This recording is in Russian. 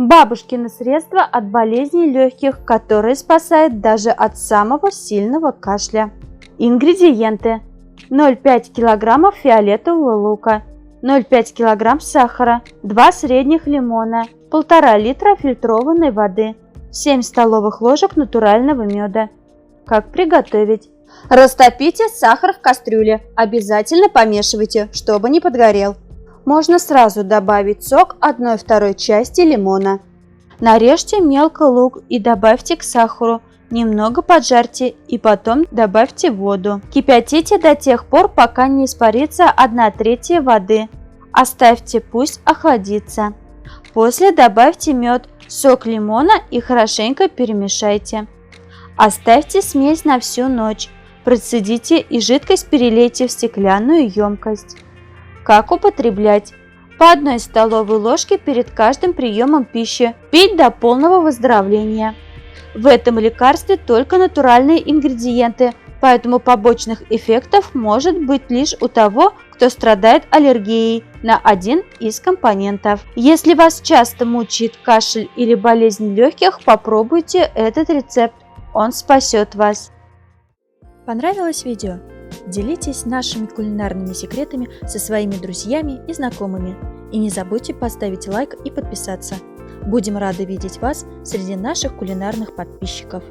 Бабушкины средства от болезней легких, которые спасают даже от самого сильного кашля. Ингредиенты: 0,5 кг фиолетового лука, 0,5 кг сахара, 2 средних лимона, 1,5 литра фильтрованной воды, 7 столовых ложек натурального меда. Как приготовить? Растопите сахар в кастрюле, обязательно помешивайте, чтобы не подгорел. Можно сразу добавить сок 1/2 части лимона. Нарежьте мелко лук и добавьте к сахару, немного поджарьте и потом добавьте воду. Кипятите до тех пор, пока не испарится 1/3 воды. Оставьте, пусть охладится. После добавьте мед, сок лимона и хорошенько перемешайте. Оставьте смесь на всю ночь. Процедите и жидкость перелейте в стеклянную емкость. Как употреблять? По 1 столовой ложке перед каждым приемом пищи. Пить до полного выздоровления. В этом лекарстве только натуральные ингредиенты, поэтому побочных эффектов может быть лишь у того, кто страдает аллергией на один из компонентов. Если вас часто мучает кашель или болезнь легких, попробуйте этот рецепт. Он спасет вас. Понравилось видео? Делитесь нашими кулинарными секретами со своими друзьями и знакомыми. И не забудьте поставить лайк и подписаться. Будем рады видеть вас среди наших кулинарных подписчиков.